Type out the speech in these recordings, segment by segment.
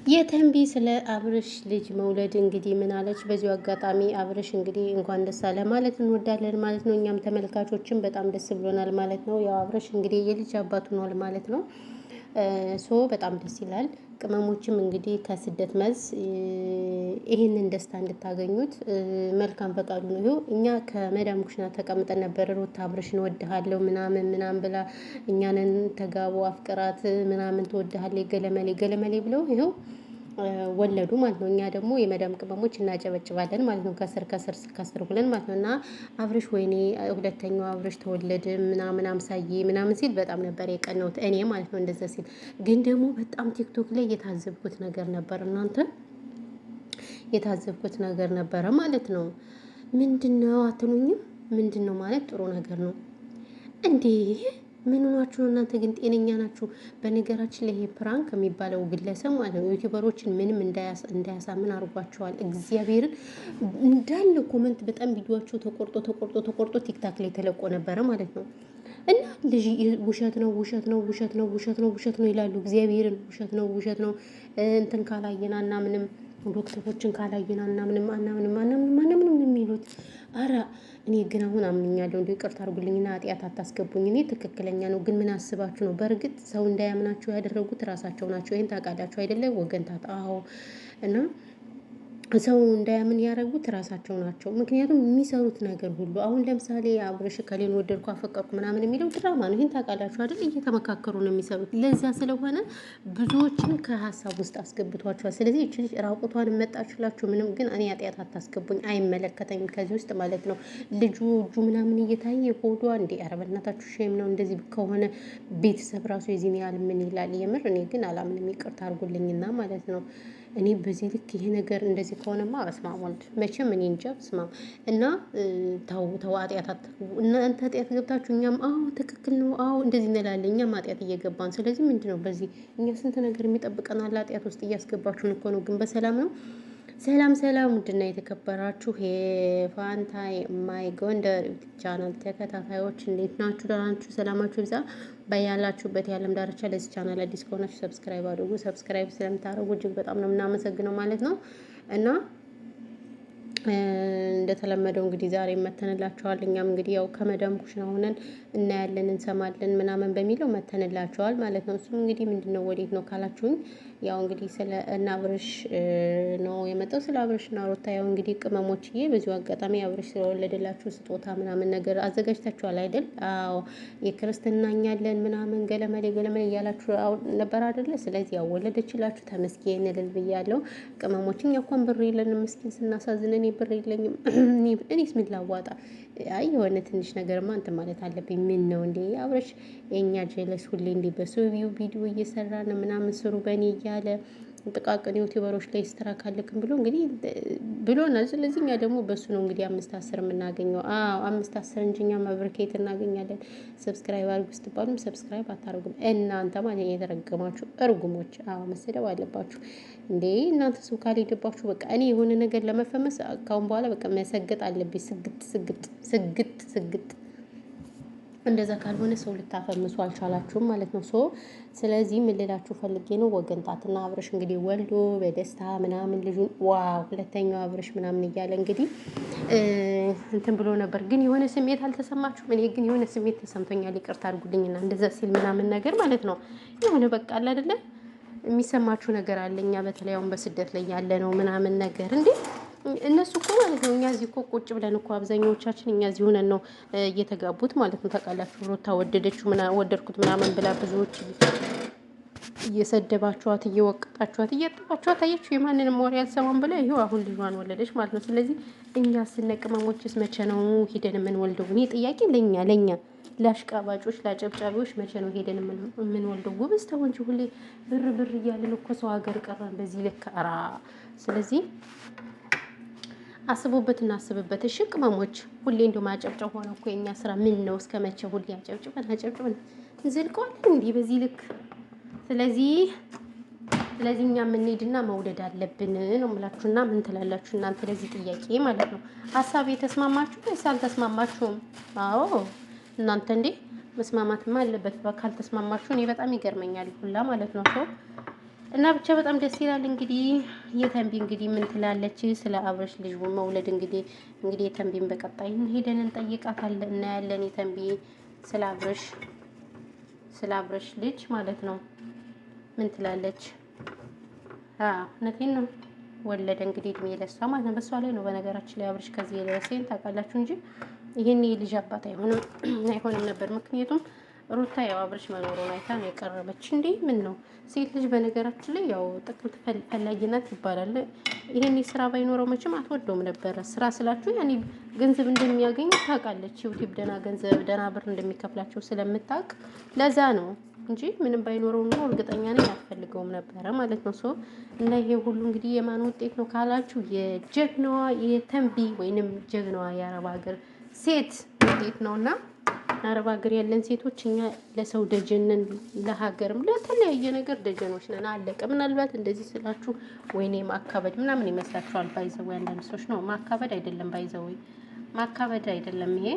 የተንቢ ስለ አብርሽ ልጅ መውለድ እንግዲህ ምን አለች? በዚሁ አጋጣሚ አብርሽ እንግዲህ እንኳን ደስ አለ ማለት እንወዳለን ማለት ነው። እኛም ተመልካቾችን በጣም ደስ ብሎናል ማለት ነው። ያው አብርሽ እንግዲህ የልጅ አባት ሆኗል ማለት ነው። በጣም ደስ ይላል። ቅመሞችም እንግዲህ ከስደት መልስ ይህንን ደስታ እንድታገኙት መልካም ፈቃዱ ነው። ይኸው እኛ ከመዳም ኩሽና ተቀምጠን ነበር። ሩታ አብርሽን እወድሃለሁ ምናምን ምናምን ብላ እኛንን ተጋቡ አፍቅራት ምናምን ትወድሃለች ገለመሌ ገለመሌ ብለው ይኸው ወለዱ ማለት ነው። እኛ ደግሞ የመዳም ቅመሞች እናጨበጭባለን ማለት ነው። ከስር ብለን ማለት ነው። እና አብርሽ ወይኔ ሁለተኛው አብርሽ ተወለደ ምናምን አምሳዬ ምናምን ሲል በጣም ነበር የቀነውት እኔ ማለት ነው። እንደዛ ሲል ግን ደግሞ በጣም ቲክቶክ ላይ የታዘብኩት ነገር ነበር። እናንተ የታዘብኩት ነገር ነበረ ማለት ነው። ምንድነው አትሉኝም? ምንድነው ማለት ጥሩ ነገር ነው እንዴ? ምን ሆናችሁ ነው እናንተ? ግን ጤነኛ ናችሁ? በነገራችን ላይ ይሄ ፕራንክ የሚባለው ግለሰብ ማለት ነው ዩቲዩበሮችን ምንም እንዳያሳምን አድርጓቸዋል። እግዚአብሔርን እንዳለ ኮመንት በጣም ቪዲዮቸው ተቆርጦ ቲክታክ ላይ ተለቆ ነበረ ማለት ነው። እና ልጅ ውሸት ነው ውሸት ነው ውሸት ነው ውሸት ነው ውሸት ነው ይላሉ። እግዚአብሔርን ውሸት ነው እንትን ካላየን አናምንም፣ ዶክተሮችን ካላየን አናምንም አናምንም የሚሉት። አረ እኔ ግን አሁን አምኛለሁ። እንደ ይቅርታ አድርጉልኝና ኃጢአት አታስገቡኝ። እኔ ትክክለኛ ነው ግን ምን አስባችሁ ነው? በእርግጥ ሰው እንዳያምናቸው ያደረጉት ራሳቸው ናቸው። ይሄን ታውቃላችሁ አይደለም? ወገንታት አዎ። እና ሰው እንዳያምን ያደረጉት ራሳቸው ናቸው። ምክንያቱም የሚሰሩት ነገር ሁሉ አሁን ለምሳሌ አብርሽ ከሌን ወደድኩ አፈቀርኩ ምናምን የሚለው ድራማ ነው። ይህን ታውቃላችሁ አይደል? እየተመካከሩ ነው የሚሰሩት። ለዛ ስለሆነ ብዙዎችን ከሀሳብ ውስጥ አስገብቷቸዋል። ስለዚህ እቺ ልጅ ራቁቷን መጣችላችሁ ምንም፣ ግን እኔ ኃጢአት አታስገቡኝ፣ አይመለከተኝም ከዚህ ውስጥ ማለት ነው። ልጁ እጁ ምናምን እየታየ ሆዷ እንዴ! ኧረ በእናታችሁ ሼም ነው። እንደዚህ ከሆነ ቤተሰብ ራሱ የዚህን ያህል ምን ይላል? የምር እኔ ግን አላምንም። ይቅርታ አድርጉልኝና ማለት ነው። እኔ በዚህ ልክ ይሄ ነገር እንደዚህ ከሆነማ በስመ አብ ወልድ መቼም እኔ እንጃ በስመ አብ። እና ተው ኃጢአት አትግቡ እናንተ። ኃጢአት ገብታችሁ እኛም አዎ ትክክል ነው አዎ እንደዚህ እንላለን። እኛም ኃጢአት እየገባን ስለዚህ ምንድን ነው በዚህ እኛ ስንት ነገር የሚጠብቀናል። ኃጢአት ውስጥ እያስገባችሁን እኮ ነው። ግን በሰላም ነው። ሰላም ውድና የተከበራችሁ የፋንታ ማይ ጎንደር ቻናል ተከታታዮች እንዴት ናችሁ? ደህና ናችሁ? ሰላማችሁ ይብዛ በያላችሁበት የዓለም ዳርቻ። ለዚህ ቻናል አዲስ ከሆናችሁ ሰብስክራይብ አድርጉ። ሰብስክራይብ ስለምታደርጉ እጅግ በጣም ነው የምናመሰግነው ማለት ነው። እና እንደተለመደው እንግዲህ ዛሬ መተንላችኋል። እኛም እንግዲህ ያው ከመዳም ኩሽና ሆነን እናያለን እንሰማለን ምናምን በሚለው መተንላችኋል ማለት ነው። እሱም እንግዲህ ምንድነው ወዴት ነው ካላችሁኝ፣ ያው እንግዲህ ስለ እና አብርሽ ነው የመጣው። ስለ አብርሽ እና ሩታ ያው እንግዲህ ቅመሞችዬ፣ በዚሁ አጋጣሚ አብርሽ ስለወለደላችሁ ስጦታ ምናምን ነገር አዘጋጅታችኋል አይደል? አዎ የክርስትናኛለን ምናምን ገለመሌ እያላችሁ ነበር አይደለ? ስለዚህ ያው ወለደችላችሁ ተመስገን እልል ብያለሁ። ቅመሞችን እንኳን ብር የለንም ምስኪን ስናሳዝን፣ እኔ ብር የለኝም። እኔስ ምን ላዋጣ? አይ የሆነ ትንሽ ነገርማ እንትን ማለት አለብኝ። ምን ነው እንዴ አብረሽ የኛ ጀለስ ሁሌ እንዴ በሰው ቪዲዮ እየሰራ ነው ምናምን ስሩ በእኔ እያለ ጥቃቅን ዩቲዩበሮች ላይ ስትራክ አለክም ብሎ እንግዲህ ብሎናል። ስለዚህ እኛ ደግሞ በሱ ነው እንግዲህ 5-10 የምናገኘው። አዎ 5-10 እንጂ እኛ መብርከት እናገኛለን። ሰብስክራይብ አድርጉ ስትባሉም ሰብስክራይብ አታደርጉም እናንተ ማለት የተረገማችሁ እርጉሞች። አዎ መሰደብ አለባችሁ እንዴ እናንተ ሰው ካልሄደባችሁ በቃ እኔ የሆነ ነገር ለመፈመስ ካሁን በኋላ በቃ መሰገጥ አለብኝ። ስግጥ እንደዛ ካልሆነ ሰው ልታፈምሱ አልቻላችሁም ማለት ነው። ስለዚህ ምን ልላችሁ ፈልጌ ነው ወገንታትና አብርሽ እንግዲህ ወልዶ በደስታ ምናምን ልጁን ዋው ሁለተኛው አብርሽ ምናምን እያለ እንግዲህ እንትን ብሎ ነበር። ግን የሆነ ስሜት አልተሰማችሁም? እኔ ግን የሆነ ስሜት ተሰምቶኛል። ይቅርታ አድርጉልኝና እንደዛ ሲል ምናምን ነገር ማለት ነው የሆነ በቃ አለ አይደለ የሚሰማችሁ ነገር አለ። እኛ በተለይ አሁን በስደት ላይ ያለ ነው ምናምን ነገር እንዴ እነሱ እኮ ማለት ነው እኛ እዚህ እኮ ቁጭ ብለን እኮ አብዛኛዎቻችን እኛ እዚህ ሆነን ነው እየተጋቡት ማለት ነው። ታውቃላችሁ ሩታ ወደደችው ወደድኩት ምናምን ብላ ብዙዎች እየሰደባችኋት እየወቀጣችኋት እያጠባችኋት አያችሁ። የማንንም ወሬ አልሰማም ብላ ይኸው አሁን ልጇን ወለደች ማለት ነው። ስለዚህ እኛ ስነቅመሞችስ መቼ ነው ሄደን የምንወልደው? እኔ ጥያቄ ለኛ ለአሽቃባጮች ለአጨብጫቢዎች መቼ ነው ሄደን የምንወልደው? ጉብዝ ተው እንጂ ሁሌ ብር እያልን እኮ ሰው ሀገር ቀረን በዚህ ልክ ኧረ። ስለዚህ አስቡበት እናስብበት። እሺ ቅመሞች ሁሌ እንደው ማጨብጨብ ሆነ እኮ የኛ ስራ ምን ነው? እስከ መቼ ሁሌ አጨብጭበን እንዘልቀዋለን እንዲህ በዚህ ልክ? ስለዚህ እኛ የምንሄድና መውለድ አለብን ነው የምላችሁና ምን ትላላችሁ እናንተ ለዚህ ጥያቄ ማለት ነው? ሀሳብ የተስማማችሁ ወይስ አልተስማማችሁም? አዎ እናንተ እንዴ መስማማትማ አለበት። ካልተስማማችሁ እኔ በጣም ይገርመኛል ሁላ ማለት ነው። እና ብቻ በጣም ደስ ይላል። እንግዲህ የተንቢ እንግዲህ ምን ትላለች ስለ አብረሽ ልጅ መውለድ እንግዲህ የተንቢን በቀጣይ ሄደን እንጠይቃታለን፣ እናያለን። የተንቢ ስለ አብረሽ ልጅ ማለት ነው ምን ትላለች? እውነቴን ነው። ወለደ እንግዲህ እድሜ ለሷ ማለት ነው። በሷ ላይ ነው በነገራችን ላይ አብረሽ ከዚህ የደረሰኝ ታውቃላችሁ እንጂ ይሄን የልጅ አባት አይሆንም ነበር። ምክንያቱም ሩታ ያው አብረሽ መኖሩን አይታ ነው የቀረበች። እንዴ ምን ነው ሴት ልጅ በነገራችን ላይ ያው ጥቅም ፈላጊ ናት ይባላል። ይሄን ስራ ባይኖረው መቼም አትወደውም ነበረ። ስራ ስላችሁ ያኔ ገንዘብ እንደሚያገኝ ታውቃለች። ዩቲዩብ ደህና ገንዘብ ደህና ብር እንደሚከፍላቸው ስለምታውቅ ለዛ ነው እንጂ ምንም ባይኖረው ኑሮ እርግጠኛ ነኝ አትፈልገውም ነበረ ማለት ነው። ሶ እና ይሄ ሁሉ እንግዲህ የማን ውጤት ነው ካላችሁ የጀግናዋ የተንቢ ወይንም ጀግናዋ የአረብ ሀገር ሴት ውጤት ነውና አረብ ሀገር ያለን ሴቶች እኛ ለሰው ደጀንን ለሀገርም ለተለያየ ነገር ደጀኖች ነን። አለቀ። ምናልባት እንደዚህ ስላችሁ ወይኔ ማካበድ ምናምን ይመስላችኋል። ባይዘው አንዳንድ ሰዎች ነው ማካበድ አይደለም፣ ባይዘው ማካበድ አይደለም። ይሄ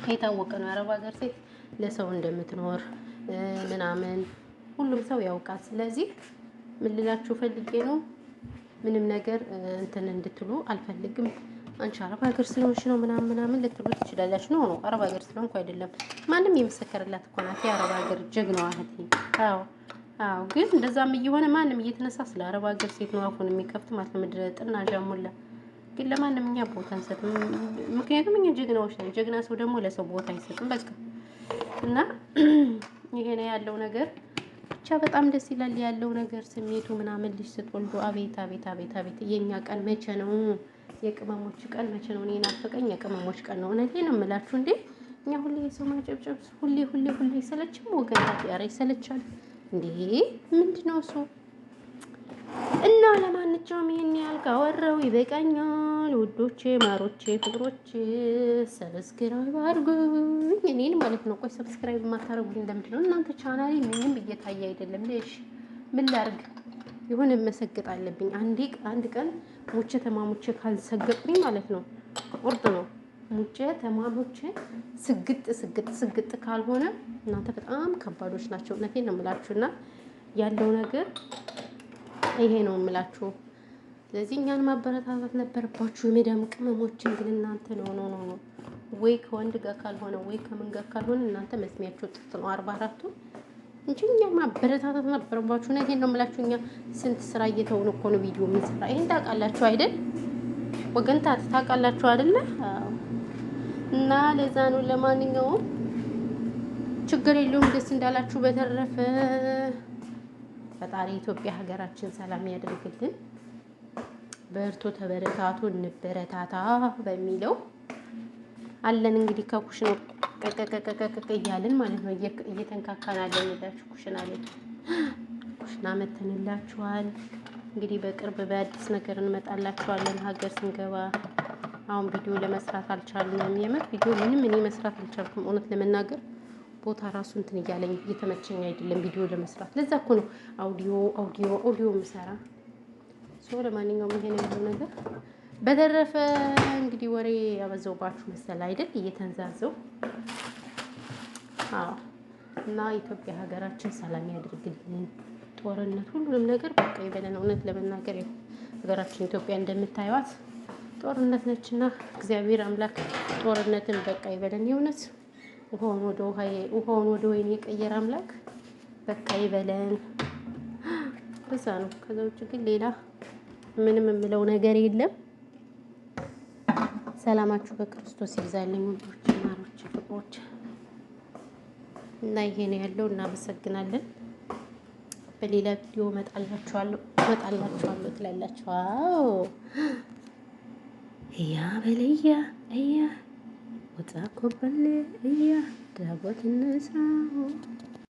የታወቀ ነው። አረብ ሀገር ሴት ለሰው እንደምትኖር ምናምን ሁሉም ሰው ያውቃል። ስለዚህ ምን ልላችሁ ፈልጌ ነው ምንም ነገር እንትን እንድትሉ አልፈልግም። አንቺ አረብ ሀገር ስለሆንሽ ነው ምናምን ልትሉ ትችላላችሁ። ነው አረብ ሀገር ስለሆንኩ አይደለም። ማንም የመሰከረላት እኮ ናት የአረብ ሀገር ጀግናዋ እህቴ። አዎ ግን እንደዛም እየሆነ ማንም እየተነሳ ስለ አረብ ሀገር ሴት ነው አፉን የሚከፍት ማለት ነው። ምድረ ጥና ዣሙላ። ግን ለማንም እኛ ቦታ አንሰጥም። ምክንያቱም እኛ ጀግናዎች ነን። ጀግና ሰው ደግሞ ለሰው ቦታ አይሰጥም። በቃ እና ይሄ ነው ያለው ነገር። ብቻ በጣም ደስ ይላል ያለው ነገር ስሜቱ ምናምን። ልጅ ስትወልዱ አቤት አቤት አቤት አቤት። የኛ ቀን መቼ ነው? የቅመሞች ቀን መቼ ነው? እኔ ናፈቀኝ የቅመሞች ቀን ነው። እውነቴን ነው የምላችሁ። እንዴ እኛ ሁሌ የሰው ማጨብጨብ ሁሌ አይሰለችም? ወገናት ያረ ይሰለቻል እንዴ? ምንድነው እሱ? እና ለማንኛውም ይሄን ያህል ካወራው ይበቃኛል። ውዶቼ፣ ማሮቼ፣ ፍቅሮቼ ሰብስክራይብ አድርጉኝ እኔን ማለት ነው። ቆይ ሰብስክራይብ የማታረጉኝ ለምንድን ነው? እናንተ ቻናሌ ምንም እየታየ አይደለም። ለሽ ምን ላድርግ? የሆነ መሰገጥ አለብኝ። አንድ ቀን ሙቼ ተማሙቼ ካልሰገጥኩኝ ማለት ነው ቁርጥ ነው። ሙቼ ተማሙቼ ስግጥ ካልሆነ እናንተ በጣም ከባዶች ናቸው። እውነቴን ነው የምላችሁና ያለው ነገር ይሄ ነው የምላችሁ። ስለዚህ እኛን ማበረታታት ነበረባችሁ የሜዳም ቅመሞችን። ግን እናንተ ነው ወይ ከወንድ ጋር ካልሆነ ወይ ከምን ጋር ካልሆነ እናንተ መስሚያችሁ ጥጥ ነው 44ቱ እንጂ እኛ ማበረታታት ነበረባችሁ። እውነቴን ነው የምላችሁ። እኛ ስንት ስራ እየተውን እኮ ነው ቪዲዮ የምንሰራ። ይሄን ታውቃላችሁ አይደል? ወገንታት ታውቃላችሁ አይደለ? እና ለዛ ነው። ለማንኛውም ችግር የለውም። ደስ እንዳላችሁ። በተረፈ ፈጣሪ ኢትዮጵያ ሀገራችን ሰላም ያደርግልን። በርቶ ተበረታቱ፣ እንበረታታ በሚለው አለን እንግዲህ ከኩሽናው ቀቀቀቀቀቀ እያልን ማለት ነው። እየተንካካን አለን እላችሁ ኩሽና መተንላችኋል። እንግዲህ በቅርብ በአዲስ ነገር እንመጣላችኋለን። ሀገር ስንገባ አሁን ቪዲዮ ለመስራት አልቻልንም። የምር ቪዲዮ ምንም እኔ መስራት አልቻልኩም። እውነት ለመናገር ቦታ ራሱ እንትን እያለኝ እየተመቸኝ አይደለም ቪዲዮ ለመስራት። ለዛ እኮ ነው አውዲዮ የምሰራ። ለማንኛውም ይሄ ነው ያለው ነገር። በተረፈ እንግዲህ ወሬ ያበዛውባችሁ መሰል አይደል? እየተንዛዘው እና ኢትዮጵያ ሀገራችን ሰላም ያድርግልን። ጦርነት ሁሉንም ነገር በቃ ይበለን። እውነት ለመናገር ሀገራችን ኢትዮጵያ እንደምታዩት ጦርነት ነችና እግዚአብሔር አምላክ ጦርነትን በቃ ይበለን። የእውነት ውሃውን ወደ ወይን የቀየረ አምላክ በቃ ይበለን። በዛ ነው። ከዛ ውጭ ግን ሌላ ምንም የምለው ነገር የለም። ሰላማችሁ በክርስቶስ ይብዛልኝ ውዶች፣ ማሮች፣ ፍቅሮች እና ይሄ ነው ያለው። እናመሰግናለን። በሌላ ቪዲዮ እመጣላችኋለሁ ትላላችሁ። እያ በለያ እያ ወጣ ኮበል እያ ዳቦት እንስራ